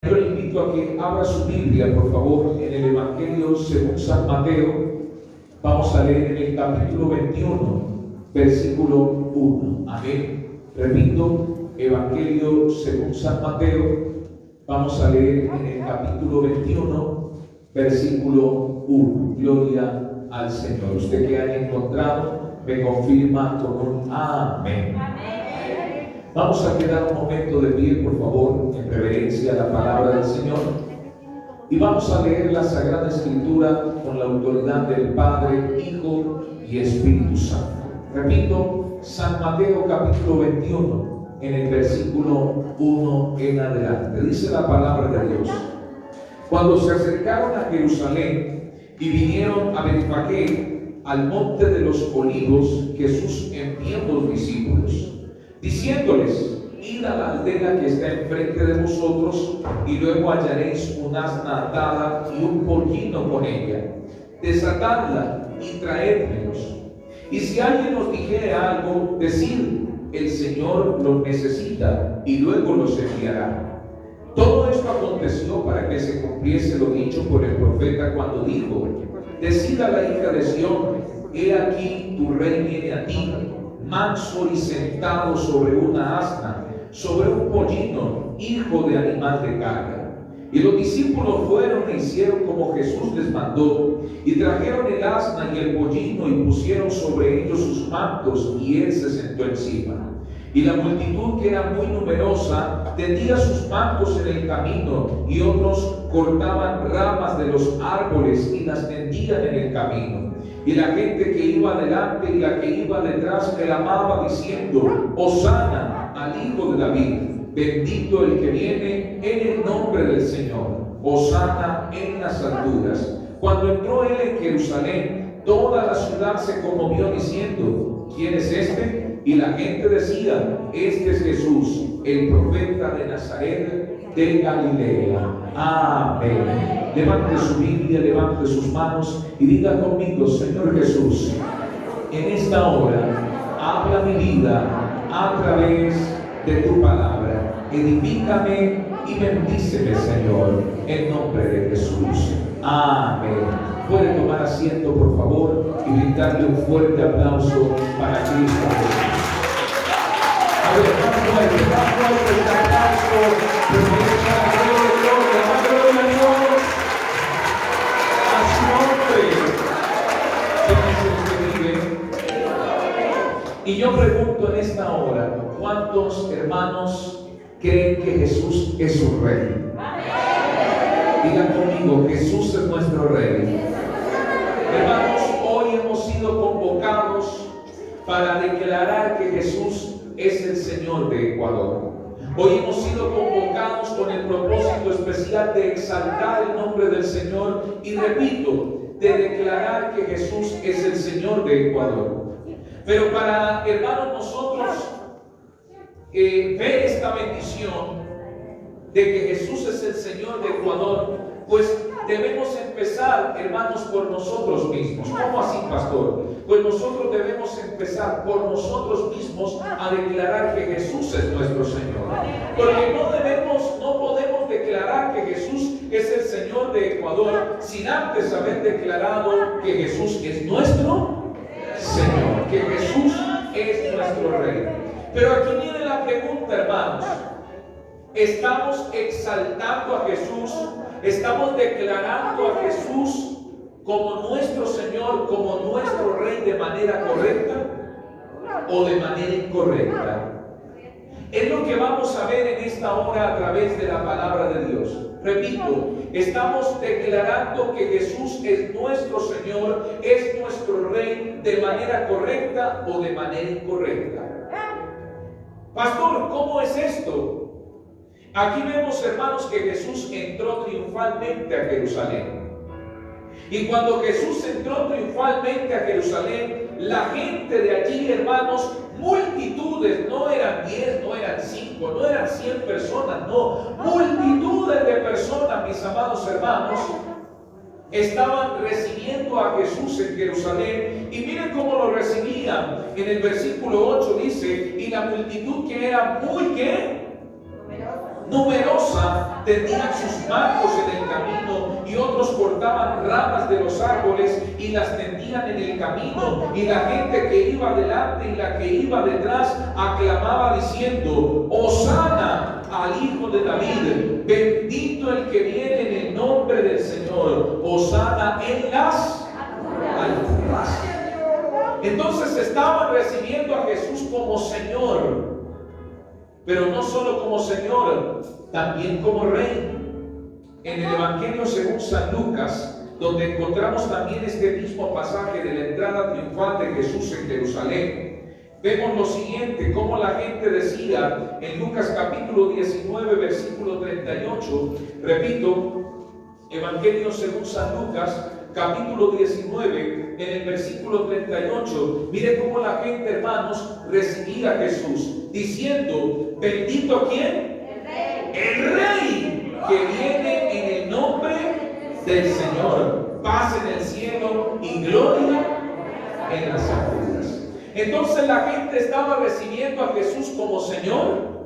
Yo le invito a que abra su Biblia, por favor, en el Evangelio según San Mateo. Vamos a leer en el capítulo 21, versículo 1. Amén. Repito, Evangelio según San Mateo. Vamos a leer en el capítulo 21, versículo 1. Gloria al Señor. Usted que haya encontrado, me confirma con un amén. Vamos a quedar un momento de pie, por favor, en reverencia a la palabra del Señor. Y vamos a leer la Sagrada Escritura con la autoridad del Padre, Hijo y Espíritu Santo. Repito, San Mateo capítulo 21, en el versículo 1 en adelante. Dice la palabra de Dios: Cuando se acercaron a Jerusalén y vinieron a Betfagé, al monte de los olivos, Jesús envió dos discípulos, diciéndoles: id a la aldea que está enfrente de vosotros, y luego hallaréis un asna atada y un pollino con ella. Desatadla y traédmelos. Y si alguien os dijere algo, decid: el Señor los necesita, y luego los enviará. Todo esto aconteció para que se cumpliese lo dicho por el profeta cuando dijo: decid a la hija de Sión: he aquí tu rey viene a ti, manso y sentado sobre una asna, sobre un pollino, hijo de animal de carga. Y los discípulos fueron e hicieron como Jesús les mandó, y trajeron el asna y el pollino y pusieron sobre ellos sus mantos, y él se sentó encima. Y la multitud, que era muy numerosa, tendía sus mantos en el camino, y otros cortaban ramas de los árboles y las tendían en el camino. Y la gente que iba adelante y la que iba detrás clamaba diciendo: Hosana al Hijo de David, bendito el que viene en el nombre del Señor, Hosana en las alturas. Cuando entró él en Jerusalén, toda la ciudad se conmovió diciendo: ¿quién es este? Y la gente decía: este es Jesús, el profeta de Nazaret de Galilea. Amén. Levante su Biblia, levante sus manos y diga conmigo: Señor Jesús, en esta hora habla mi vida a través de tu palabra. Edifícame y bendíceme, Señor, en nombre de Jesús. Amén. Puede tomar asiento, por favor, y brindarle un fuerte aplauso para Cristo Jesús. A ver, más fuerte este aplauso, porque es para gloria a Dios, a su nombre, donde se vive. Y yo pregunto en esta hora: ¿cuántos hermanos creen que Jesús es su Rey? Digan conmigo: Jesús es nuestro Rey. Hermanos, hoy hemos sido convocados para declarar que Jesús es el Señor de Ecuador. Hoy hemos sido convocados con el propósito especial de exaltar el nombre del Señor y, repito, de declarar que Jesús es el Señor de Ecuador. Pero para, hermanos, nosotros ver esta bendición de que Jesús es el Señor de Ecuador, pues debemos empezar, hermanos, por nosotros mismos. ¿Cómo así, pastor? Pues nosotros debemos empezar por nosotros mismos a declarar que Jesús es nuestro Señor. Porque no podemos declarar que Jesús es el Señor de Ecuador sin antes haber declarado que Jesús es nuestro Señor, que Jesús es nuestro Rey. Pero aquí viene la pregunta, hermanos: ¿estamos exaltando a Jesús? ¿Estamos declarando a Jesús como nuestro Señor, como nuestro Rey de manera correcta o de manera incorrecta? Es lo que vamos a ver en esta hora a través de la palabra de Dios. Repito, ¿estamos declarando que Jesús es nuestro Señor, es nuestro Rey de manera correcta o de manera incorrecta? Pastor, ¿cómo es esto? Aquí vemos, hermanos, que Jesús entró triunfalmente a Jerusalén. Y cuando Jesús entró triunfalmente a Jerusalén, la gente de allí, hermanos, multitudes, no eran 10, no eran 5, no eran 100 personas, no, multitudes de personas, mis amados hermanos, estaban recibiendo a Jesús en Jerusalén. Y miren cómo lo recibían. En el versículo 8 dice: y la multitud, que era muy, ¿qué? numerosa tendían sus mancos en el camino, y otros cortaban ramas de los árboles y las tendían en el camino, y la gente que iba delante y la que iba detrás aclamaba diciendo: Hosana al Hijo de David, bendito el que viene en el nombre del Señor, Hosana en las alturas. Entonces estaban recibiendo a Jesús como Señor, pero no solo como Señor, también como Rey. En el Evangelio según San Lucas, donde encontramos también este mismo pasaje de la entrada triunfal de Jesús en Jerusalén, vemos lo siguiente: cómo la gente decía en Lucas capítulo 19 versículo 38, repito, Evangelio según San Lucas capítulo 19, en el versículo 38, mire cómo la gente, hermanos, recibía a Jesús, diciendo: bendito ¿quién? El Rey que viene en el nombre del Señor, paz en el cielo y gloria en las alturas. Entonces la gente estaba recibiendo a Jesús como Señor,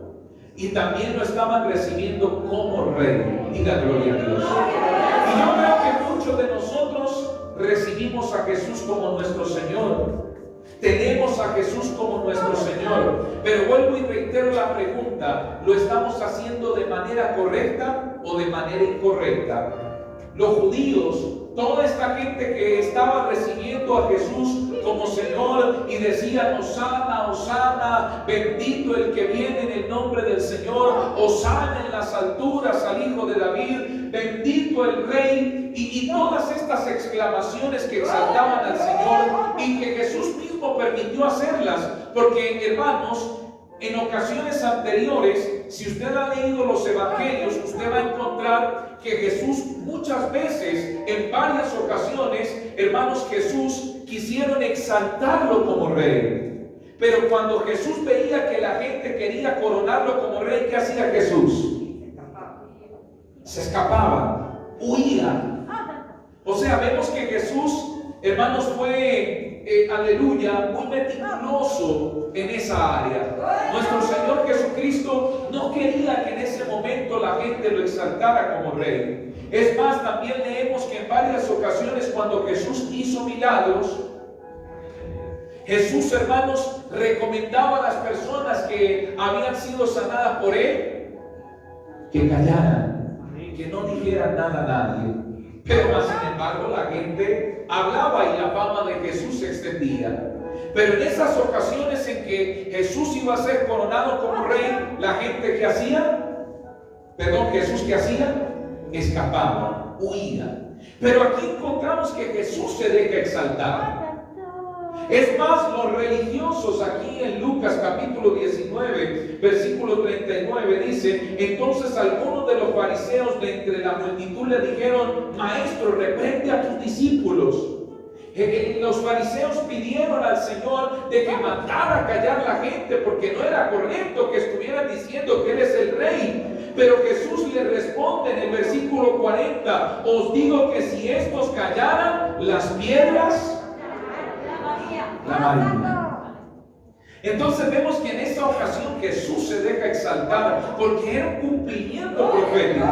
y también lo estaban recibiendo como Rey. Diga gloria a Dios. Y yo creo que muchos de nosotros recibimos a Jesús como nuestro Señor. Tenemos a Jesús como nuestro Señor. Pero vuelvo y reitero la pregunta: ¿lo estamos haciendo de manera correcta o de manera incorrecta? Los judíos, toda esta gente que estaba recibiendo a Jesús como Señor y decían: Hosana, Hosana, bendito el que viene en el nombre del Señor, Hosana en las alturas al Hijo de David, bendito el Rey, y todas estas exclamaciones que exaltaban al Señor y que Jesús mismo permitió hacerlas, porque, hermanos, en ocasiones anteriores, si usted ha leído los evangelios, usted va a encontrar que Jesús muchas veces, en varias ocasiones, hermanos, Jesús quisieron exaltarlo como Rey. Pero cuando Jesús veía que la gente quería coronarlo como Rey, ¿qué hacía Jesús? Se escapaba, huía. O sea, vemos que Jesús, hermanos, fue, aleluya, muy meticuloso en esa área. Nuestro Señor Jesucristo no quería que en ese momento la gente lo exaltara como Rey. Es más, también leemos que en varias ocasiones, cuando Jesús hizo milagros, Jesús, hermanos, recomendaba a las personas que habían sido sanadas por Él que callaran, que no dijeran nada a nadie. Pero más sin embargo la gente hablaba y la fama de Jesús se extendía. Pero en esas ocasiones en que Jesús iba a ser coronado como Rey, la gente ¿qué hacía? Jesús ¿qué hacía? Escapaba, huía. Pero aquí encontramos que Jesús se deja exaltar. Es más, los religiosos, aquí en Lucas capítulo 19 versículo 39 dice: entonces algunos de los fariseos de entre la multitud le dijeron: Maestro, reprende a tus discípulos. Los fariseos pidieron al Señor de que mandara a callar a la gente, porque no era correcto que estuvieran diciendo que Él es el Rey. Pero Jesús le responde en el versículo 40: os digo que si estos callaran, las piedras clamarían. Entonces vemos que en esa ocasión Jesús se deja exaltar, porque era un cumplimiento profético.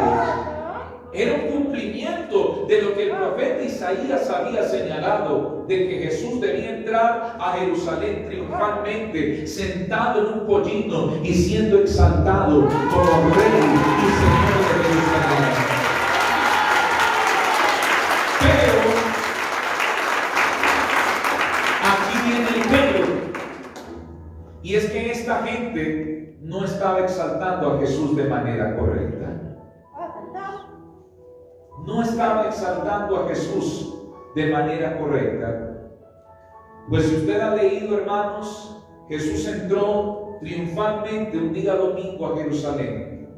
Era un cumplimiento de lo que el profeta Isaías había señalado, de que Jesús debía entrar a Jerusalén triunfalmente, sentado en un pollino y siendo exaltado como Rey y Señor de Jerusalén. Pero aquí viene el pero, y es que esta gente no estaba exaltando a Jesús de manera correcta. No estaba exaltando a Jesús de manera correcta. Pues si usted ha leído, hermanos, Jesús entró triunfalmente un día domingo a Jerusalén.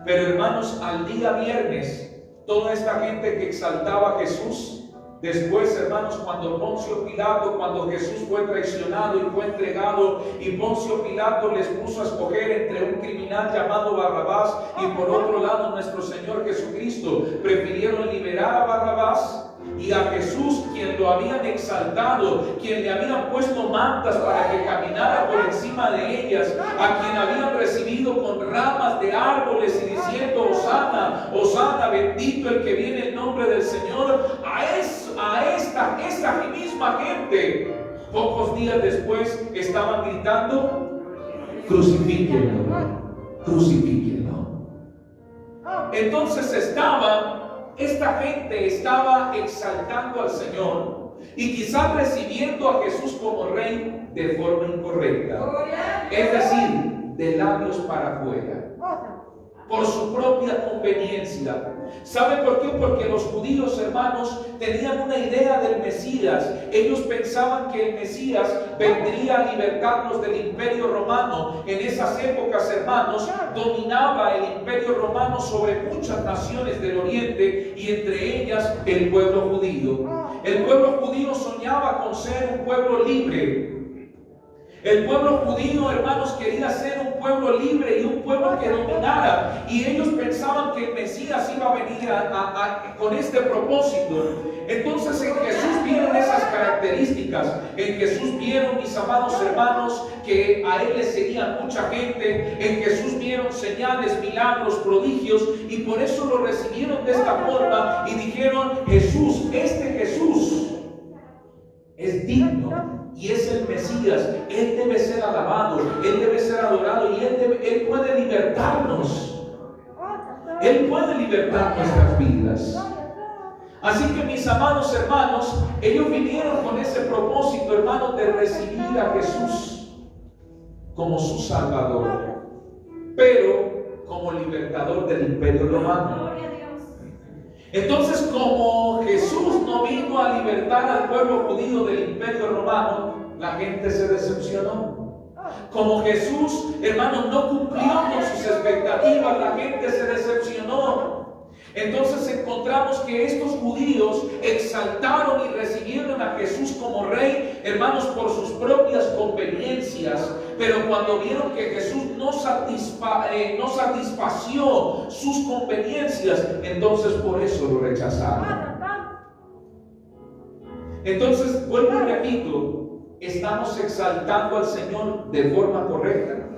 Pero, hermanos, al día viernes, toda esta gente que exaltaba a Jesús, después, hermanos, cuando Poncio Pilato, cuando Jesús fue traicionado y fue entregado, y Poncio Pilato les puso a escoger entre un criminal llamado Barrabás y por otro lado nuestro Señor Jesucristo, prefirieron liberar a Barrabás y a Jesús, quien lo habían exaltado, quien le habían puesto mantas para que caminara por encima de ellas, a quien habían recibido con ramas de árboles y diciendo: Hosana, Hosana, bendito el que viene en nombre del Señor. A esta misma gente, pocos días después, estaban gritando: crucifíquenlo, crucifíquenlo. Entonces esta gente estaba exaltando al Señor y quizás recibiendo a Jesús como rey de forma incorrecta, es decir, de labios para afuera, por su propia conveniencia. ¿Sabe por qué? Porque los judíos, hermanos, tenían una idea del Mesías. Ellos pensaban que el Mesías vendría a libertarlos del Imperio Romano. En esas épocas, hermanos, dominaba el Imperio Romano sobre muchas naciones del Oriente y entre ellas el pueblo judío. El pueblo judío soñaba con ser un pueblo libre. El pueblo judío, hermanos, quería ser un pueblo libre y un pueblo que dominara. Y ellos pensaban que el Mesías iba a venir con este propósito. Entonces en Jesús vieron esas características. En Jesús vieron, mis amados hermanos, que a Él le seguía mucha gente. En Jesús vieron señales, milagros, prodigios. Y por eso lo recibieron de esta forma. Y dijeron: Jesús, este Jesús es digno. Y es el Mesías. Él debe ser alabado, Él debe ser adorado y Él puede libertarnos. Él puede libertar nuestras vidas. Así que, mis amados hermanos, ellos vinieron con ese propósito, hermanos, de recibir a Jesús como su Salvador, pero como libertador del Imperio Romano. Entonces, como Jesús no vino a libertar al pueblo judío del Imperio Romano, la gente se decepcionó. Como Jesús, hermanos, no cumplió con sus expectativas, la gente se decepcionó. Entonces encontramos que estos judíos exaltaron y recibieron a Jesús como rey, hermanos, por sus propias conveniencias. Pero cuando vieron que Jesús no satisfació sus conveniencias, entonces por eso lo rechazaron. Entonces, vuelvo y repito, ¿estamos exaltando al Señor de forma correcta?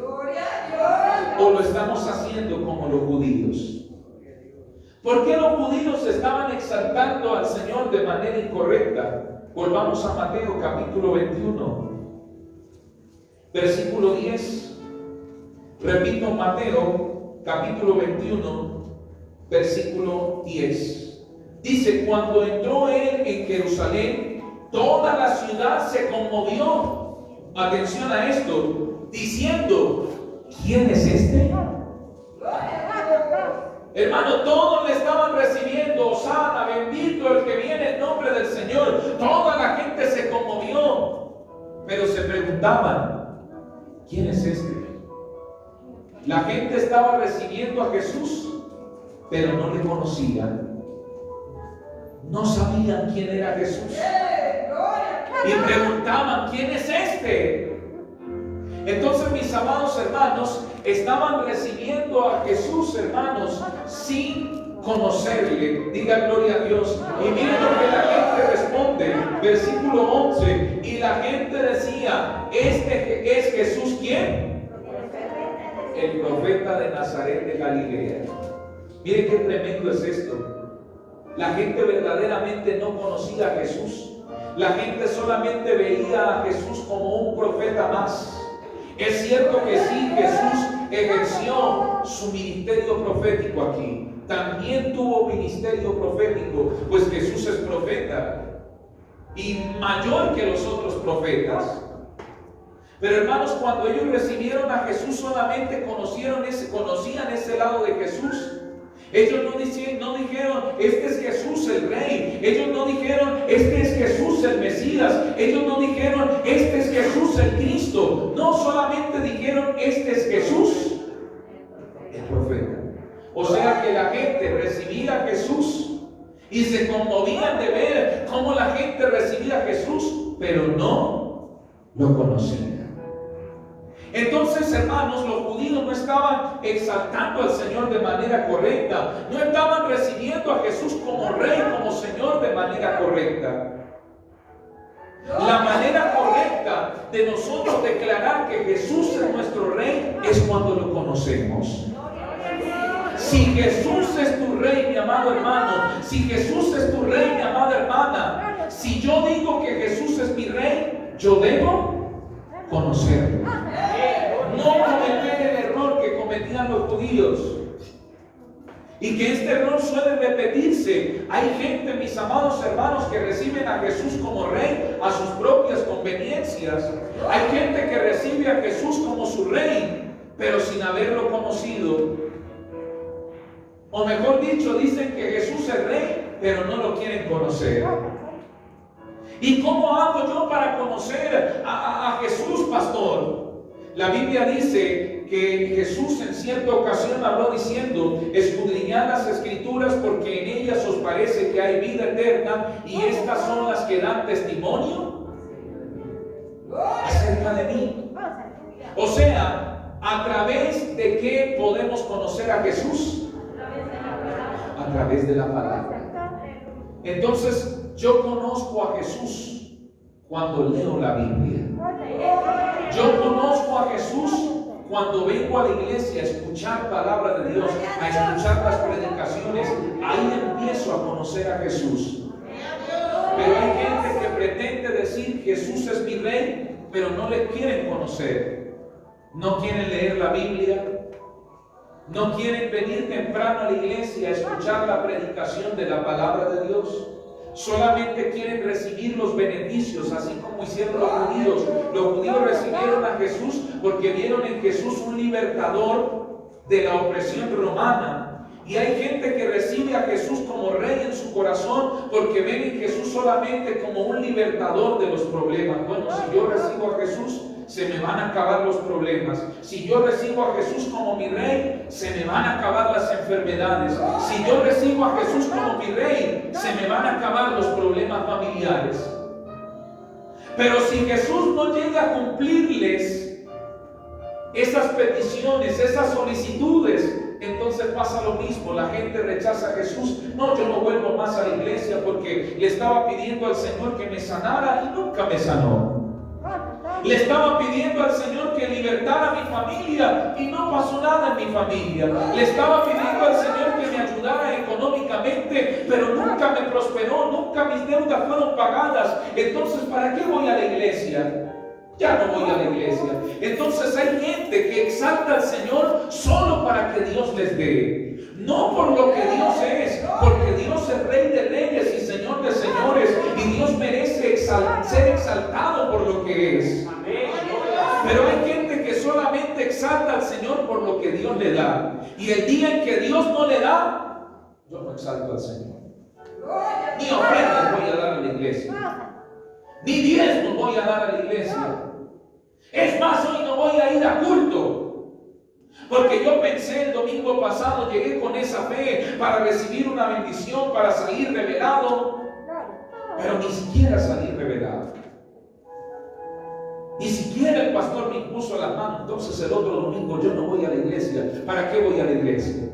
¿O lo estamos haciendo como los judíos? ¿Por qué los judíos estaban exaltando al Señor de manera incorrecta? Volvamos a Mateo capítulo 21, versículo 10. Repito, Mateo capítulo 21, versículo 10. Dice: cuando entró él en Jerusalén, toda la ciudad se conmovió. Atención a esto, diciendo: ¿quién es este? Hermano, todos le estaban recibiendo: Hosana, bendito el que viene en nombre del Señor. Toda la gente se conmovió, pero se preguntaban: ¿quién es este? La gente estaba recibiendo a Jesús, pero no le conocían. No sabían quién era Jesús. Y preguntaban: ¿quién es este? Entonces, mis amados hermanos, estaban recibiendo a Jesús, hermanos, sin conocerle. Diga gloria a Dios. Y miren lo que la gente responde, versículo 11. Y la gente decía: ¿este es Jesús quién? El profeta de Nazaret de Galilea. Miren qué tremendo es esto. La gente verdaderamente no conocía a Jesús. La gente solamente veía a Jesús como un profeta más. Es cierto que sí, Jesús ejerció su ministerio profético aquí. También tuvo ministerio profético, pues Jesús es profeta y mayor que los otros profetas. Pero, hermanos, cuando ellos recibieron a Jesús, solamente conocían ese lado de Jesús. Ellos no dijeron: este es Jesús el Rey. Ellos no dijeron: este es Jesús el Mesías. Ellos no dijeron: este es Jesús el Cristo. No, solamente dijeron: este es Jesús el profeta. O sea que la gente recibía a Jesús y se conmovían de ver cómo la gente recibía a Jesús, pero no lo conocía. Entonces, hermanos, los judíos no estaban exaltando al Señor de manera correcta, no estaban recibiendo a Jesús como Rey, como Señor de manera correcta. La manera correcta de nosotros declarar que Jesús es nuestro Rey es cuando lo conocemos. Si Jesús es tu Rey, mi amado hermano, si Jesús es tu Rey, mi amada hermana, si yo digo que Jesús es mi Rey, yo debo conocerlo. No cometer el error que cometían los judíos. Y que este error suele repetirse. Hay gente, mis amados hermanos, que reciben a Jesús como Rey a sus propias conveniencias. Hay gente que recibe a Jesús como su Rey, pero sin haberlo conocido. O mejor dicho, dicen que Jesús es Rey, pero no lo quieren conocer. ¿Y cómo hago yo para conocer a Jesús, pastor? La Biblia dice que Jesús en cierta ocasión habló diciendo: escudriñad las Escrituras porque en ellas os parece que hay vida eterna y estas son las que dan testimonio acerca de mí. O sea, ¿a través de qué podemos conocer a Jesús? A través de la palabra. Entonces, yo conozco a Jesús cuando leo la Biblia. Yo conozco a Jesús cuando vengo a la iglesia a escuchar palabra de Dios, a escuchar las predicaciones. Ahí empiezo a conocer a Jesús. Pero hay gente que pretende decir Jesús es mi Rey, pero no le quieren conocer. No quieren leer la Biblia. No quieren venir temprano a la iglesia a escuchar la predicación de la palabra de Dios. Solamente quieren recibir los beneficios, así como hicieron los judíos. Los judíos recibieron a Jesús porque vieron en Jesús un libertador de la opresión romana. Y hay gente que recibe a Jesús como Rey en su corazón porque ven en Jesús solamente como un libertador de los problemas. Bueno, si yo recibo a Jesús, se me van a acabar los problemas. Si yo recibo a Jesús como mi Rey, se me van a acabar las enfermedades. Si yo recibo a Jesús como mi Rey, se me van a acabar los problemas familiares. Pero si Jesús no llega a cumplirles esas peticiones, esas solicitudes, entonces pasa lo mismo. La gente rechaza a Jesús. No, yo no vuelvo más a la iglesia porque le estaba pidiendo al Señor que me sanara y nunca me sanó. Le estaba pidiendo al Señor que libertara a mi familia y no pasó nada en mi familia. Le estaba pidiendo al Señor que me ayudara económicamente, pero nunca me prosperó, nunca mis deudas fueron pagadas. Entonces, ¿para qué voy a la iglesia? Ya no voy a la iglesia. Entonces hay gente que exalta al Señor solo para que Dios les dé. No por lo que Dios es, porque Dios es Rey de reyes y Señor de señores, y Dios merece ser exaltado por lo que es. Pero hay gente que solamente exalta al Señor por lo que Dios le da. Y el día en que Dios no le da, yo no exalto al Señor. Ni ofrendas voy a dar a la iglesia. Ni diezmos voy a dar a la iglesia. Es más, hoy no voy a ir a culto. Porque yo pensé el domingo pasado, llegué con esa fe para recibir una bendición, para salir revelado. Pero ni siquiera salí revelado. Ni siquiera el pastor me impuso la mano. Entonces el otro domingo yo no voy a la iglesia. ¿Para qué voy a la iglesia?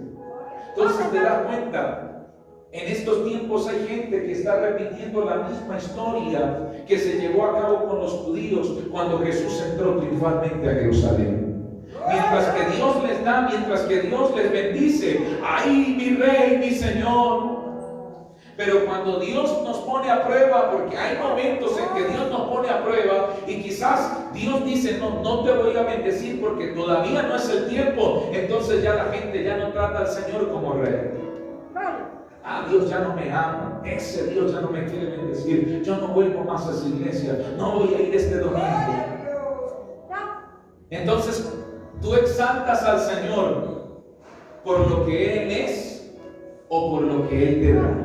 Entonces te das cuenta. En estos tiempos hay gente que está repitiendo la misma historia que se llevó a cabo con los judíos cuando Jesús entró triunfalmente a Jerusalén. Mientras que Dios les da, mientras que Dios les bendice, ¡ay, mi Rey, mi Señor! Pero cuando Dios nos pone a prueba, porque hay momentos en que Dios nos pone a prueba y quizás Dios dice, no te voy a bendecir porque todavía no es el tiempo, entonces ya la gente ya no trata al Señor como Rey. Ah, Dios ya no me ama, ese Dios ya no me quiere bendecir, yo no vuelvo más a esa iglesia, no voy a ir este domingo. Entonces, tú exaltas al Señor por lo que Él es o por lo que Él te da.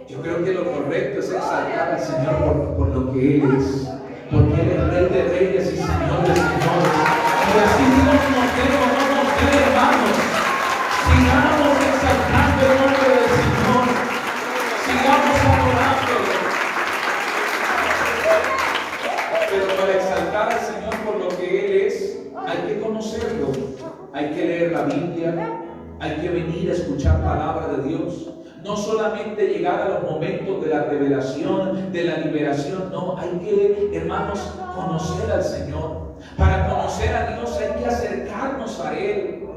Yo creo que lo correcto es exaltar al Señor por lo que Él es, porque Él es Rey de reyes y Señor de señores. Y así Dios nos dé o no nos dé, hermanos, sigamos exaltando el nombre del Señor, sigamos adorándolo. leer la Biblia, hay que venir a escuchar palabra de Dios. No solamente llegar a los momentos de la revelación, de la liberación, no, hay que, hermanos, conocer al Señor. Para conocer a Dios hay que acercarnos a Él,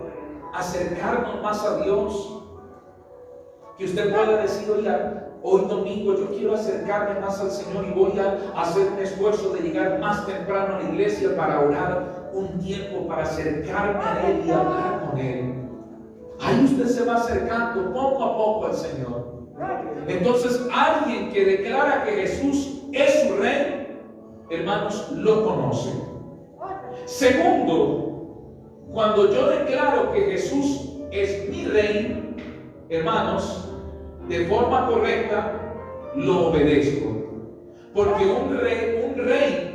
acercarnos más a Dios. Que usted pueda decir, oiga, hoy domingo yo quiero acercarme más al Señor y voy a hacer un esfuerzo de llegar más temprano a la iglesia para orar un tiempo, para acercarme a Él y hablar con Él. Ahí usted se va acercando poco a poco al Señor. Entonces, alguien que declara que Jesús es su Rey, hermanos, lo conoce. Segundo, cuando yo declaro que Jesús es mi Rey, hermanos, de forma correcta, lo obedezco. Porque un rey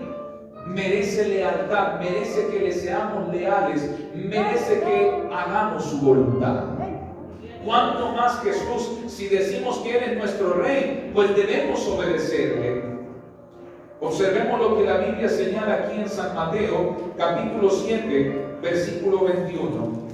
merece lealtad, merece que le seamos leales, merece que hagamos su voluntad. Cuanto más Jesús, si decimos que Él es nuestro Rey, pues debemos obedecerle. Observemos lo que la Biblia señala aquí en San Mateo, capítulo 7, versículo 21.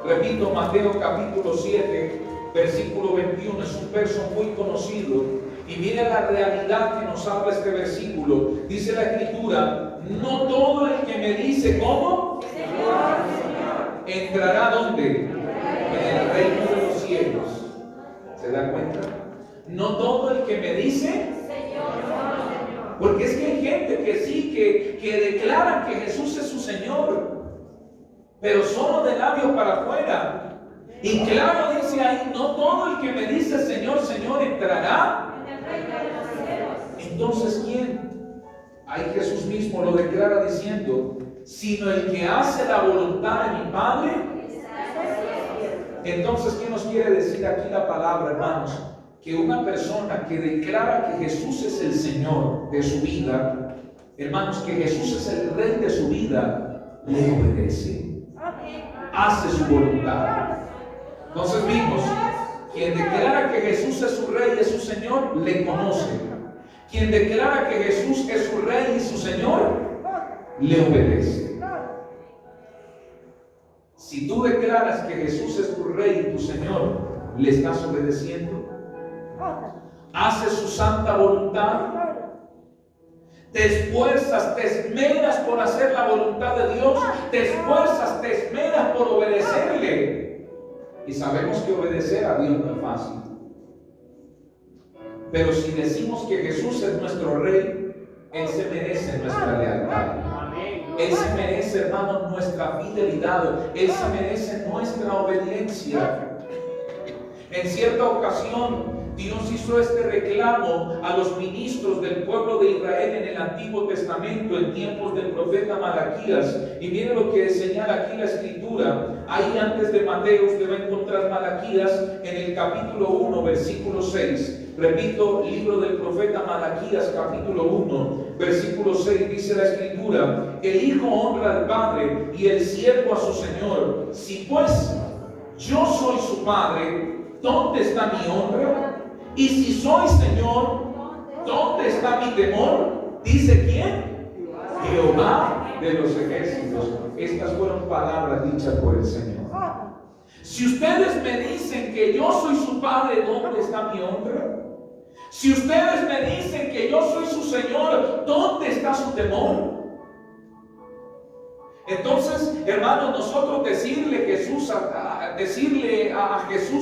Repito, Mateo capítulo 7, versículo 21, es un verso muy conocido. Y mira la realidad que nos habla este versículo. Dice la Escritura, no todo el que me dice, ¿cómo? Señor, entrará ¿dónde? En el reino de los cielos. ¿Se da cuenta? No todo el que me dice, Señor. Porque es que hay gente que sí, que declara que Jesús es su Señor, pero solo de labios para afuera. Y claro, dice ahí, no todo el que me dice Señor, Señor entrará. Entonces, ¿quién? Ahí Jesús mismo lo declara diciendo, sino el que hace la voluntad de mi Padre. Entonces, ¿qué nos quiere decir aquí la palabra, hermanos? Que una persona que declara que Jesús es el Señor de su vida, hermanos, que Jesús es el Rey de su vida, le obedece, hace su voluntad. Entonces vimos, quien declara que Jesús es su Rey y es su Señor, le conoce. Quien declara que Jesús es su Rey y su Señor, le obedece. Si tú declaras que Jesús es tu Rey y tu Señor, ¿le estás obedeciendo? ¿Haces su santa voluntad? ¿Te esfuerzas, te esmeras por hacer la voluntad de Dios? ¿Te esfuerzas, te esmeras por obedecerle? Y sabemos que obedecer a Dios no es fácil. Pero si decimos que Jesús es nuestro Rey, Él se merece nuestra lealtad. Él se merece, hermanos, nuestra fidelidad. Él se merece nuestra obediencia. En cierta ocasión, Dios hizo este reclamo a los ministros del pueblo de Israel en el Antiguo Testamento, en tiempos del profeta Malaquías. Y miren lo que señala aquí la Escritura. Ahí antes de Mateo usted va a encontrar Malaquías en el capítulo 1, versículo 6. Repito, libro del profeta Malaquías, capítulo 1, versículo 6, dice la Escritura: el Hijo honra al Padre y el siervo a su Señor. Si pues yo soy su Padre, ¿dónde está mi honra? Y si soy Señor, ¿dónde está mi temor? Dice ¿quién? Jehová de los ejércitos. Estas fueron palabras dichas por el Señor. Si ustedes me dicen que yo soy su Padre, ¿dónde está mi honra? Si ustedes me dicen que yo soy su Señor, ¿dónde está su temor? Entonces, hermanos, nosotros decirle a Jesús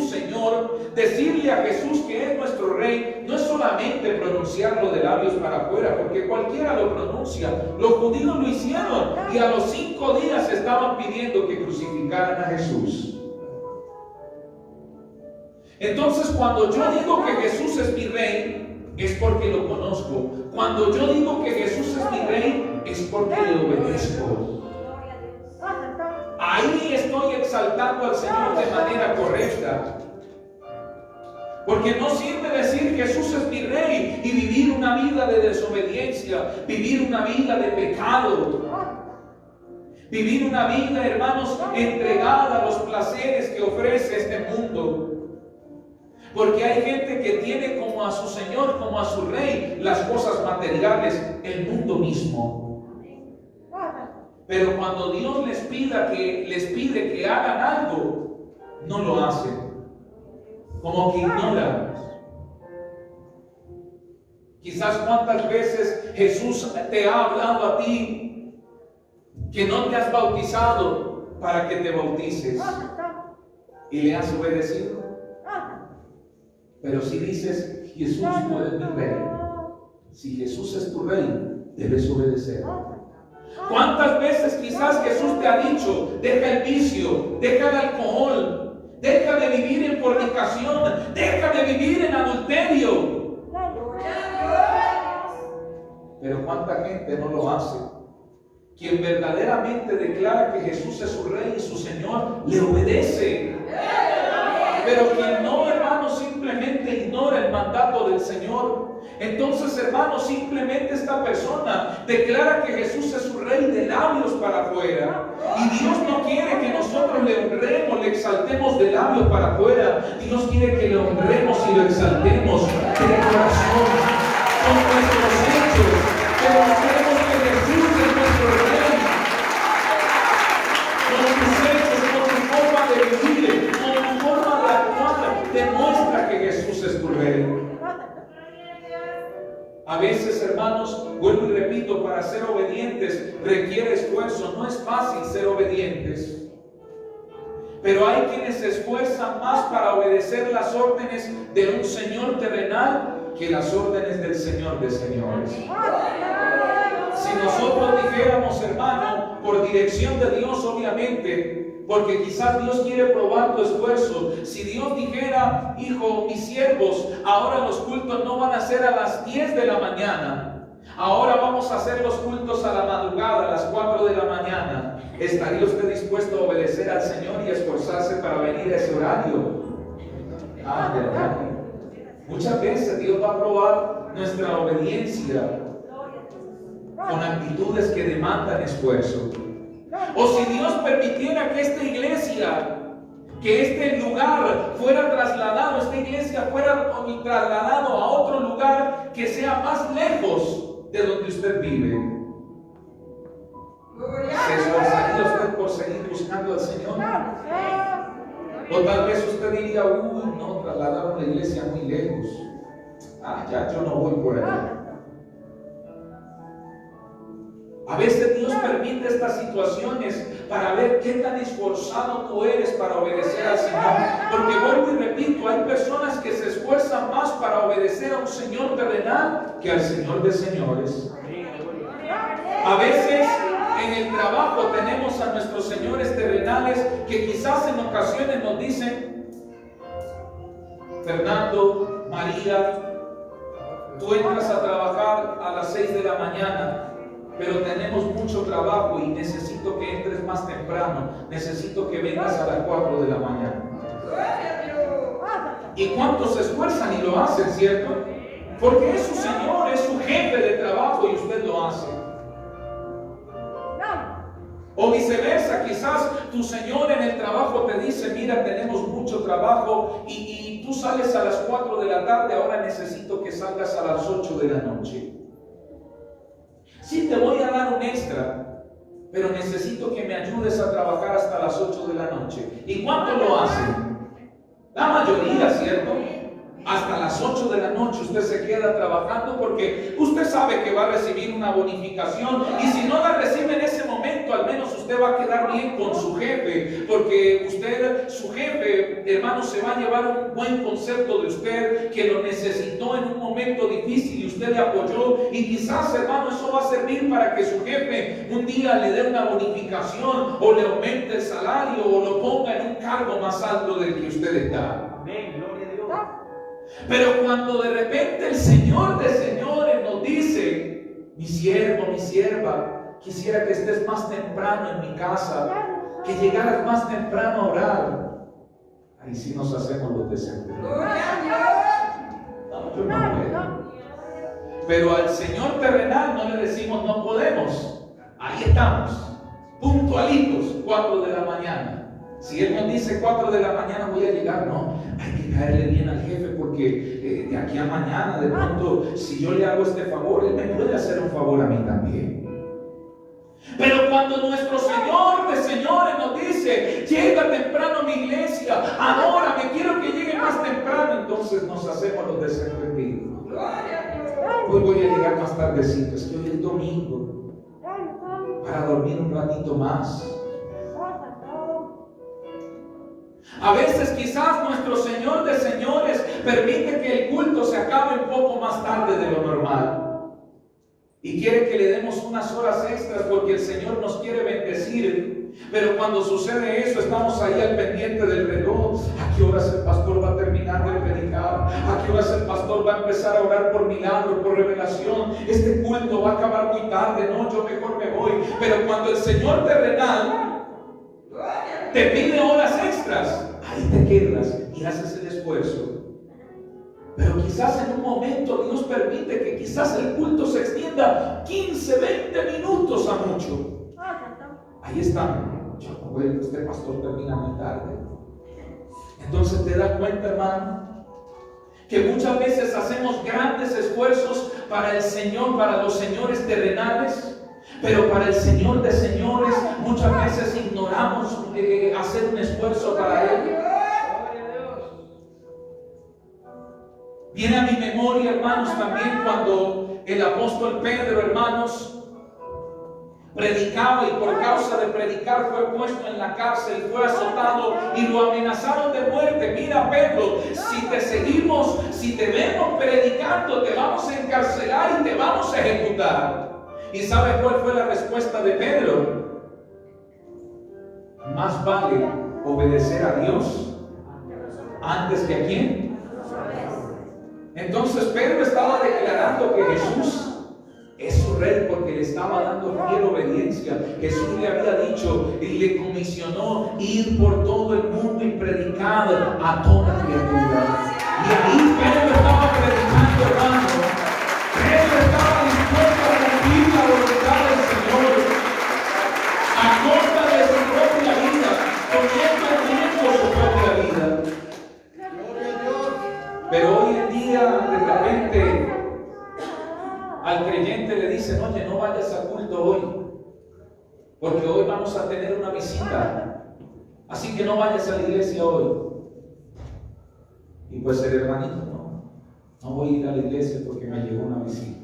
Señor, decirle a Jesús que es nuestro Rey, no es solamente pronunciarlo de labios para afuera, porque cualquiera lo pronuncia. Los judíos lo hicieron y a los 5 días estaban pidiendo que crucificaran a Jesús. Entonces, cuando yo digo que Jesús es mi Rey, es porque lo conozco. Cuando yo digo que Jesús es mi Rey, es porque le obedezco. Ahí estoy exaltando al Señor de manera correcta. Porque no sirve decir Jesús es mi Rey y vivir una vida de desobediencia, vivir una vida de pecado, vivir una vida, hermanos, entregada a los placeres que ofrece este mundo. Porque hay gente que tiene como a su Señor, como a su Rey, las cosas materiales, el mundo mismo. Pero cuando Dios les pide que hagan algo, no lo hacen. Como que ignoran. Quizás cuántas veces Jesús te ha hablado a ti que no te has bautizado para que te bautices y le has obedecido. Pero si dices, Jesús, tú eres mi rey. Si Jesús es tu rey, debes obedecer. ¿Cuántas veces quizás Jesús te ha dicho, deja el vicio, deja el alcohol, deja de vivir en fornicación, deja de vivir en adulterio? Pero cuánta gente no lo hace. Quien verdaderamente declara que Jesús es su rey y su Señor, le obedece. Pero quien no, hermano, simplemente ignora el mandato del Señor. Entonces, hermano, simplemente esta persona declara que Jesús es su rey de labios para afuera. Y Dios no quiere que nosotros le honremos, le exaltemos de labios para afuera. Dios quiere que le honremos y lo exaltemos de corazón, con nuestros hechos. Pero queremos que Jesús es nuestro rey. Con tus hechos, con tu forma de vivir, con tu forma de actuar, demuestra que Jesús es tu rey. A veces, hermanos, vuelvo y repito, para ser obedientes requiere esfuerzo. No es fácil ser obedientes. Pero hay quienes se esfuerzan más para obedecer las órdenes de un Señor terrenal que las órdenes del Señor de señores. Si nosotros dijéramos, hermano, por dirección de Dios, obviamente, porque quizás Dios quiere probar tu esfuerzo. Si Dios dijera, hijo, mis siervos, ahora los cultos no van a ser a las 10 de la mañana. Ahora vamos a hacer los cultos a la madrugada, a las 4 de la mañana. ¿Estaría usted dispuesto a obedecer al Señor y esforzarse para venir a ese horario? ¿Verdad? Muchas veces Dios va a probar nuestra obediencia con actitudes que demandan esfuerzo. O si Dios permitiera que esta iglesia, que este lugar fuera trasladado, esta iglesia fuera trasladado a otro lugar que sea más lejos de donde usted vive, ¿se esforzaría usted por seguir buscando al Señor? O tal vez usted diría, no, trasladaron la iglesia muy lejos. Ya yo no voy por allá. A veces Dios permite estas situaciones para ver qué tan esforzado tú eres para obedecer al Señor. Porque vuelvo y repito, hay personas que se esfuerzan más para obedecer a un Señor terrenal que al Señor de señores. A veces en el trabajo tenemos a nuestros señores terrenales que quizás en ocasiones nos dicen, Fernando, María, tú entras a trabajar a las 6 de la mañana. Pero tenemos mucho trabajo y necesito que entres más temprano. Necesito que vengas a las 4 de la mañana. ¿Y cuántos se esfuerzan y lo hacen, cierto? Porque es su Señor, es su jefe de trabajo y usted lo hace. O viceversa, quizás tu Señor en el trabajo te dice, mira, tenemos mucho trabajo y tú sales a las 4 de la tarde, ahora necesito que salgas a las 8 de la noche. Sí, te voy a dar un extra, pero necesito que me ayudes a trabajar hasta las 8 de la noche. ¿Y cuánto lo hacen? La mayoría, ¿cierto? Hasta las 8 de la noche usted se queda trabajando porque usted sabe que va a recibir una bonificación y si no la recibe en ese momento, al menos usted va a quedar bien con su jefe, porque usted, su jefe, hermano, se va a llevar un buen concepto de usted, que lo necesitó en un momento difícil y usted le apoyó, y quizás, hermano, eso va a servir para que su jefe un día le dé una bonificación o le aumente el salario o lo ponga en un cargo más alto del que usted está. Amén, gloria a Dios. Pero cuando de repente el Señor de señores nos dice, mi siervo, mi sierva, quisiera que estés más temprano en mi casa, que llegaras más temprano a orar, ahí sí nos hacemos los desesperados. No, yo no puedo. Pero al Señor terrenal no le decimos no podemos. Ahí estamos, puntualitos, 4 de la mañana. Si Él nos dice 4 de la mañana voy a llegar, no, hay que caerle bien al jefe porque de aquí a mañana, de pronto, si yo le hago este favor, Él me puede hacer un favor a mí también. Pero cuando nuestro Señor de señores nos dice, llega temprano a mi iglesia, adórame, quiero que llegue más temprano, entonces nos hacemos los desentendidos. Hoy voy a llegar más tardecito, es que hoy es domingo, para dormir un ratito más. A veces quizás nuestro Señor de señores permite que el culto se acabe un poco más tarde de lo normal. Y quiere que le demos unas horas extras porque el Señor nos quiere bendecir. Pero cuando sucede eso, estamos ahí al pendiente del reloj. ¿A qué horas el pastor va a terminar de predicar? ¿A qué horas el pastor va a empezar a orar por milagro, por revelación? Este culto va a acabar muy tarde. No, yo mejor me voy. Pero cuando el Señor terrenal te pide horas extras, ahí te quedas y haces el esfuerzo. Pero quizás en un momento Dios permite que quizás el culto se extienda 15, 20 minutos a mucho. Ahí están. Bueno, este pastor termina muy tarde. Entonces te das cuenta, hermano, que muchas veces hacemos grandes esfuerzos para el Señor, para los señores terrenales, pero para el Señor de señores muchas veces ignoramos hacer un esfuerzo para Él. Viene a mi memoria, hermanos, también cuando el apóstol Pedro, hermanos, predicaba y por causa de predicar fue puesto en la cárcel, fue azotado y lo amenazaron de muerte. Mira, Pedro, si te seguimos, si te vemos predicando, te vamos a encarcelar y te vamos a ejecutar. ¿Y sabe cuál fue la respuesta de Pedro? Más vale obedecer a Dios antes que a quién. Entonces Pedro estaba declarando que Jesús es su rey porque le estaba dando fiel obediencia. Jesús le había dicho y le comisionó ir por todo el mundo y predicar a toda criatura. Y ahí Pedro estaba predicando, hermano. Pedro estaba dispuesto a cumplir la voluntad del Señor a costa de su propia vida, poniendo en riesgo su propia vida. Pero hoy en día, de repente, al creyente le dicen, oye, no vayas a culto hoy, porque hoy vamos a tener una visita, así que no vayas a la iglesia hoy. Y pues el hermanito, no voy a ir a la iglesia porque me llegó una visita.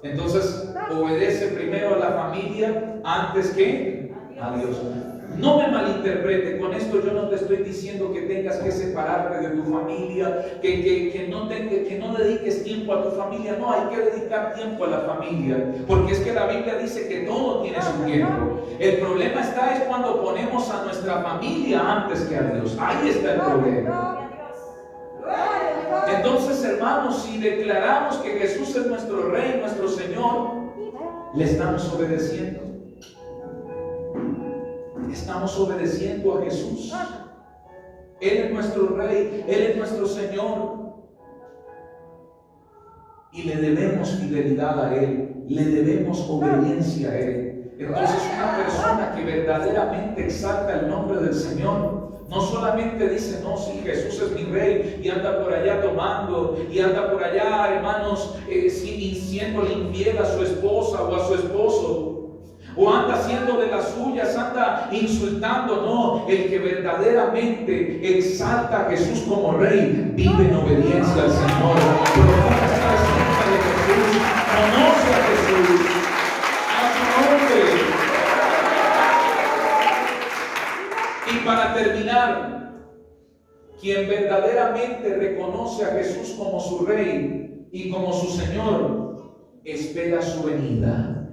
Entonces, obedece primero a la familia antes que a Dios. No me malinterprete, con esto yo no te estoy diciendo que tengas que separarte de tu familia, que no dediques tiempo a tu familia. No, hay que dedicar tiempo a la familia, porque es que la Biblia dice que todo tiene su tiempo. El problema es cuando ponemos a nuestra familia antes que a Dios. Ahí está el problema. Entonces, hermanos, si declaramos que Jesús es nuestro Rey, nuestro Señor, le estamos obedeciendo. Estamos obedeciendo a Jesús. Él es nuestro Rey, Él es nuestro Señor. Y le debemos fidelidad a Él, le debemos obediencia a Él. Entonces, una persona que verdaderamente exalta el nombre del Señor, no solamente dice, no, sí, Jesús es mi Rey, y anda por allá tomando, y anda por allá, hermanos, siéndole infiel a su esposa o a su esposo, o anda haciendo de las suyas, anda insultando. No, el que verdaderamente exalta a Jesús como Rey, vive en obediencia al Señor, profesa la esencia de Jesús, conoce a Jesús, a su nombre. Y para terminar, quien verdaderamente reconoce a Jesús como su Rey y como su Señor, espera su venida.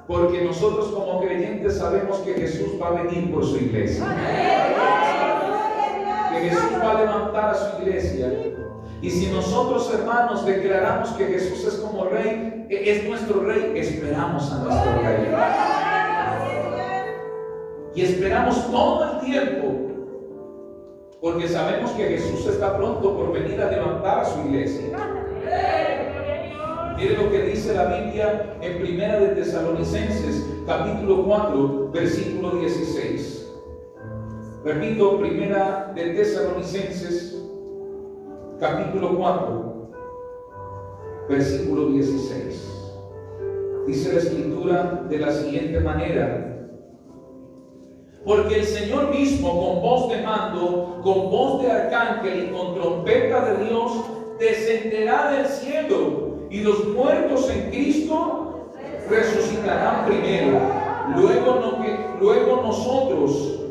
Porque nosotros como creyentes sabemos que Jesús va a venir por su iglesia. Que Jesús va a levantar a su iglesia. Y si nosotros, hermanos, declaramos que Jesús es como Rey, es nuestro Rey, esperamos a nuestro Rey. Y esperamos todo el tiempo, porque sabemos que Jesús está pronto por venir a levantar a su iglesia. Mire lo que dice la Biblia en Primera de Tesalonicenses, capítulo 4, versículo 16. Repito, Primera de Tesalonicenses, capítulo 4, versículo 16. Dice la Escritura de la siguiente manera: porque el Señor mismo, con voz de mando, con voz de arcángel y con trompeta de Dios, descenderá del cielo, y los muertos en Cristo resucitarán primero. Luego nosotros,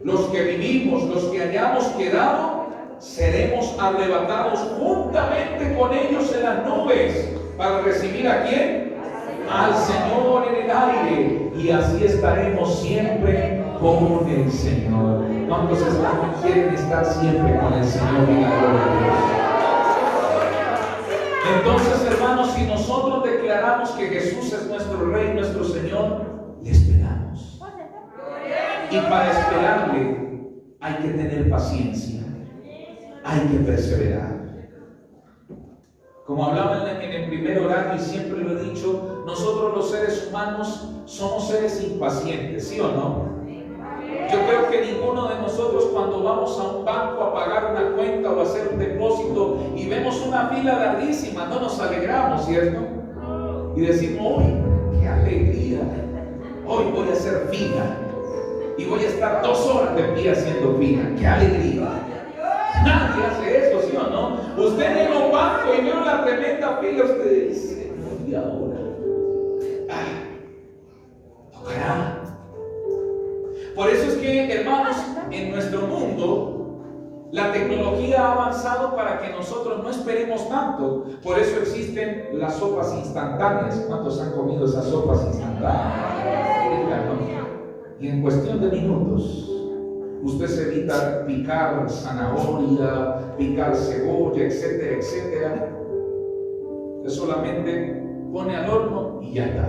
los que vivimos, los que hayamos quedado, seremos arrebatados juntamente con ellos en las nubes, para recibir ¿a quién? Al Señor en el aire, y así estaremos siempre con el Señor. ¿Cuántos quieren estar siempre con el Señor en la gloria de Dios? Entonces, hermanos, si nosotros declaramos que Jesús es nuestro Rey, nuestro Señor, le esperamos. Y para esperarle hay que tener paciencia, hay que perseverar. Como hablaba en el primer horario, y siempre lo he dicho, nosotros los seres humanos somos seres impacientes, ¿sí o no? Yo creo que ninguno de nosotros, cuando vamos a un banco a pagar una cuenta o a hacer un depósito y vemos una fila larguísima, no nos alegramos, ¿cierto? Y decimos, ¡uy, qué alegría! Hoy voy a hacer fila y voy a estar 2 horas de pie haciendo fila. ¡Qué alegría! Nadie hace eso, ¿sí o no? Usted llega a un banco y ve una tremenda fila, usted dice, ¿y ahora? Tocará. Por eso es que, hermanos, en nuestro mundo la tecnología ha avanzado para que nosotros no esperemos tanto. Por eso existen las sopas instantáneas. ¿Cuántos han comido esas sopas instantáneas? Y en cuestión de minutos usted se evita picar zanahoria, picar cebolla, etcétera, etcétera. Usted solamente pone al horno y ya está.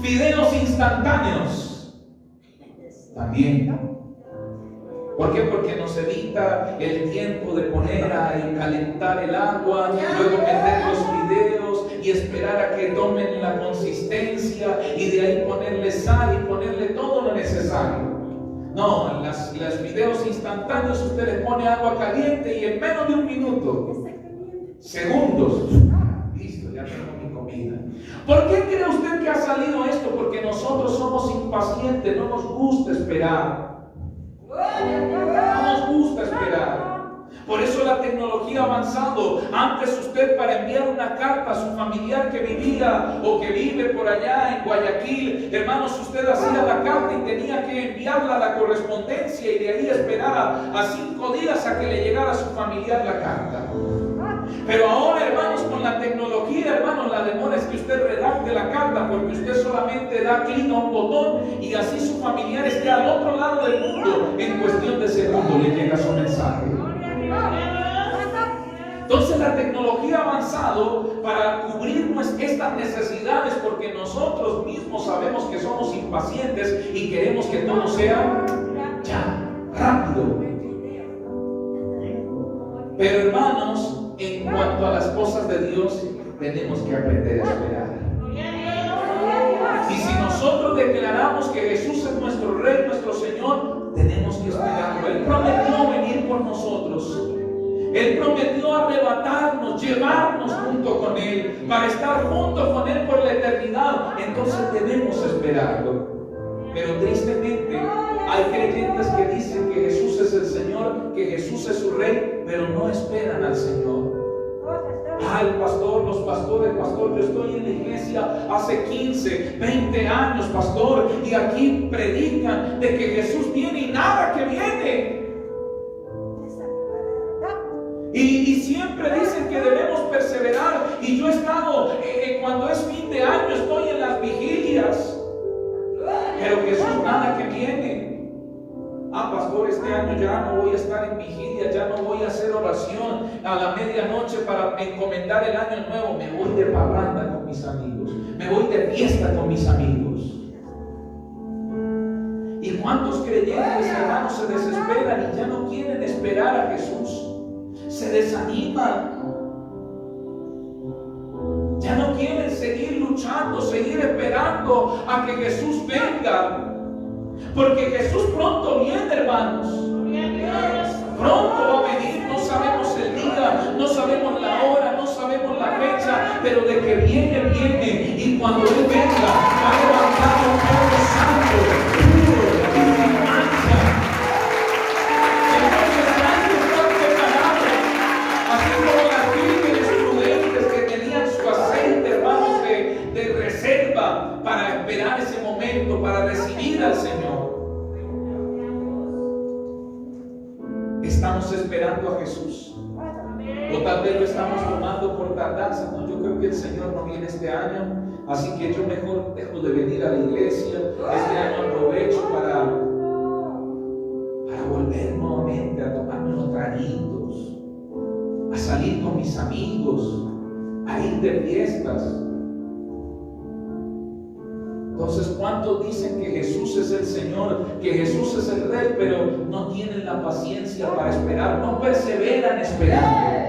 Fideos instantáneos también. ¿Por qué? Porque nos evita el tiempo de poner a calentar el agua, luego meter los fideos y esperar a que tomen la consistencia, y de ahí ponerle sal y ponerle todo lo necesario. No, en los fideos instantáneos usted le pone agua caliente y en menos de 1 minuto, segundos, listo, ya tengo mi comida. ¿Por qué cree usted que ha salido esto? Porque nosotros somos impacientes, no nos gusta esperar. No nos gusta esperar. Por eso la tecnología ha avanzado. Antes usted, para enviar una carta a su familiar que vivía o que vive por allá en Guayaquil, hermanos, usted hacía la carta y tenía que enviarla a la correspondencia y de ahí esperar a 5 días a que le llegara a su familiar la carta. Pero ahora, hermanos, con la tecnología, hermanos, la demora es que usted redacte la carta, porque usted solamente da clic a un botón y así su familiar esté al otro lado del mundo. En cuestión de segundos le llega su mensaje. Entonces la tecnología ha avanzado para cubrir estas necesidades, porque nosotros mismos sabemos que somos impacientes y queremos que todo sea ya, rápido. Pero, hermanos, en cuanto a las cosas de Dios, tenemos que aprender a esperar. Y si nosotros declaramos que Jesús es nuestro Rey, nuestro Señor, tenemos que esperarlo. Él prometió venir por nosotros. Él prometió arrebatarnos, llevarnos junto con Él, para estar junto con Él por la eternidad. Entonces debemos esperarlo. Pero tristemente hay creyentes que dicen que Jesús es el Señor, que Jesús es su Rey, pero no esperan al Señor. El pastor, los pastores, pastor, yo estoy en la iglesia hace 15, 20 años, pastor, y aquí predican de que Jesús viene y nada que viene. Y siempre dicen que debemos perseverar. Y yo he estado, cuando es fin de año, estoy en las vigilias. Pero Jesús nada que viene. Pastor, este año ya no voy a estar en vigilia, ya no voy a hacer oración a la medianoche para encomendar el año nuevo. Me voy de parranda con mis amigos, me voy de fiesta con mis amigos. ¿Y cuántos creyentes, hermanos, se desesperan y ya no quieren esperar a Jesús? Se desaniman. Ya no quieren seguir luchando, seguir esperando a que Jesús venga. Porque Jesús pronto viene, hermanos. Pronto va a venir. No sabemos el día, no sabemos la hora, no sabemos la fecha, pero de que viene, viene. Y cuando Él venga, va a levantar un pueblo santo, puro y sin mancha. Entonces nadie está preparado, así como las vírgenes prudentes que tenían su aceite, hermanos, de reserva para esperar ese momento, para recibir al Señor. ¿Estamos esperando a Jesús? O tal vez lo estamos tomando por tardanza. No, yo creo que el Señor no viene este año, así que yo mejor dejo de venir a la iglesia. Este año aprovecho para volver nuevamente a tomarme unos traguitos, a salir con mis amigos, a ir de fiestas. Entonces, ¿cuántos dicen que Jesús es el Señor, que Jesús es el Rey, pero no tienen la paciencia para esperar, no perseveran esperando?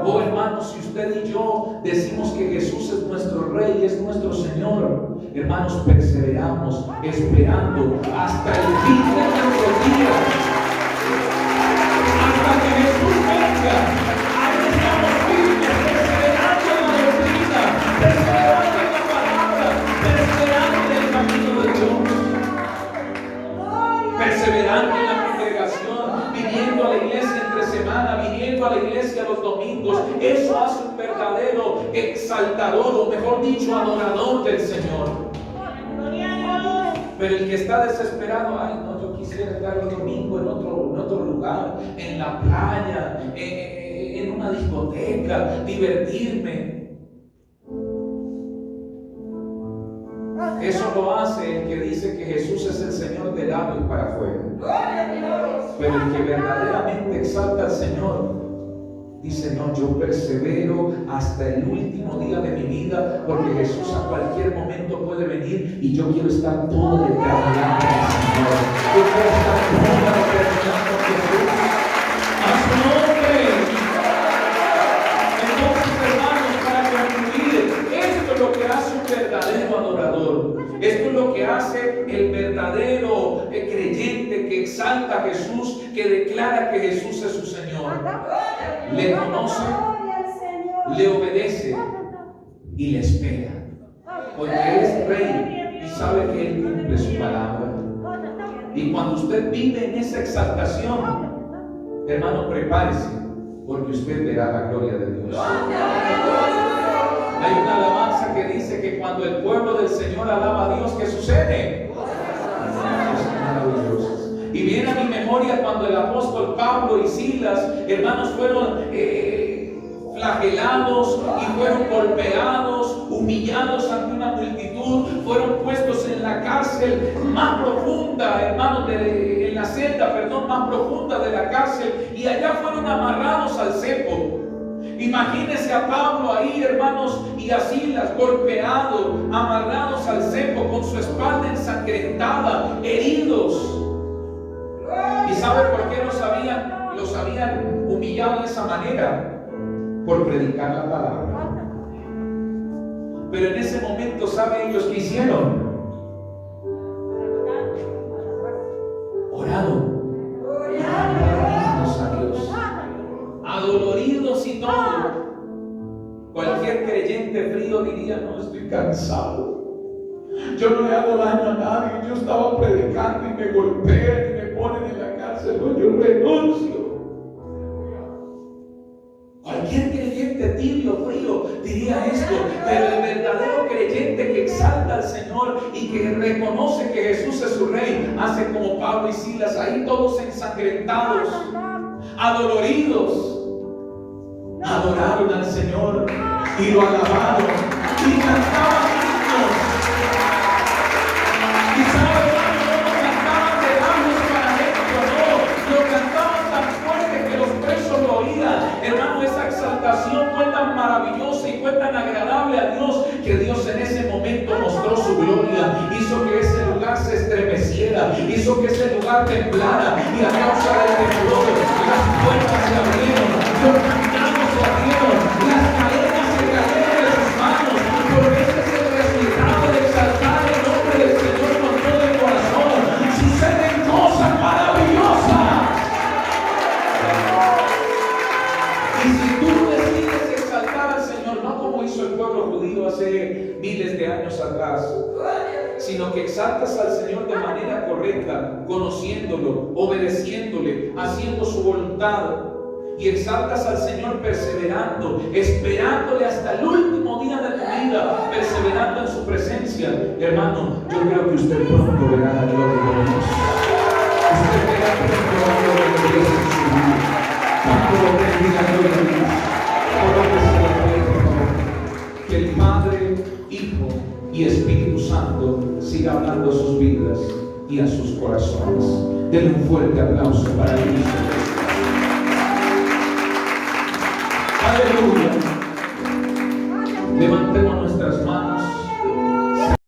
Oh, hermanos, si usted y yo decimos que Jesús es nuestro Rey, es nuestro Señor, hermanos, perseveramos esperando hasta el fin de nuestros días, hasta que Jesús venga. Ahí estamos firmes, perseverando en la doctrina, perseverando en la palabra, perseverando en el camino de Dios, perseverando en la congregación, viniendo a la iglesia entre semana, viniendo a la iglesia los domingos. Eso hace un verdadero exaltador, o mejor dicho, adorador del Señor. Pero el que está desesperado, ay no, yo quisiera estar el domingo en otro lugar, en la playa, en una discoteca, divertirme. Eso lo hace el que dice que Jesús es el Señor de labios para afuera. Pero el que verdaderamente exalta al Señor dice: no, yo persevero hasta el último día de mi vida, porque Jesús a cualquier momento puede venir y yo quiero estar toda la eternidad con el Señor. Yo quiero estar toda la eternidad con Jesús. A su nombre. Entonces, hermanos, para concluir, esto es lo que hace un verdadero adorador. Esto es lo que hace el verdadero creyente que exalta a Jesús, que declara que Jesús es su Señor. Le conoce, le obedece y le espera, porque Él es Rey y sabe que Él cumple su palabra. Y cuando usted vive en esa exaltación, hermano, prepárese, porque usted verá la gloria de Dios. Hay una alabanza que dice que cuando el pueblo del Señor alaba a Dios, ¿qué sucede? Y viene a mi memoria cuando el apóstol Pablo y Silas, hermanos, fueron flagelados y fueron golpeados, humillados ante una multitud, fueron puestos en la cárcel más profunda, hermanos, en la celda, más profunda de la cárcel, y allá fueron amarrados al cepo. Imagínense a Pablo ahí, hermanos, y a Silas golpeados, amarrados al cepo, con su espalda ensangrentada, heridos. ¿Y sabe por qué los habían humillado de esa manera? Por predicar la palabra. Pero en ese momento, ¿saben ellos qué hicieron? Oraron. A Dios. Adoloridos y todo. Cualquier creyente frío diría: no, estoy cansado. Yo no le hago daño a nadie. Yo estaba predicando y me golpean y me ponen en la cárcel. No, yo renuncio. Cualquier creyente tibio, frío, diría esto. Pero el verdadero creyente que exalta al Señor y que reconoce que Jesús es su Rey, hace como Pablo y Silas, ahí todos ensangrentados, adoloridos, adoraron al Señor y lo alabaron y cantaban himnos. Y saben, no lo cantaban de labios para adentro, no, lo cantaban tan fuerte que los presos lo oían. Hermano, esa exaltación fue tan maravillosa y fue tan agradable a Dios, que Dios en ese momento mostró su gloria, hizo que ese lugar se estremeciera, hizo que ese lugar temblara, y a causa del temblor las puertas se abrieron, los candados se abrieron, las cadenas se cayeron de sus manos, porque ese es el resultado de exaltar el nombre del Señor con todo el corazón. Suceden cosas maravillosas. Y si tú decides exaltar al sino que exaltas al Señor de manera correcta, conociéndolo, obedeciéndole, haciendo su voluntad. Y exaltas al Señor perseverando, esperándole hasta el último día de tu vida, perseverando en su presencia. Hermano, yo creo que usted pronto verá la gloria de Dios. Usted verá pronto la gloria de Dios en su vida. Cuando lo bendiga, gloria a Dios. Por favor. Que el Padre, Hijo y Espíritu Santo siga hablando a sus vidas y a sus corazones. Denle un fuerte aplauso para Cristo.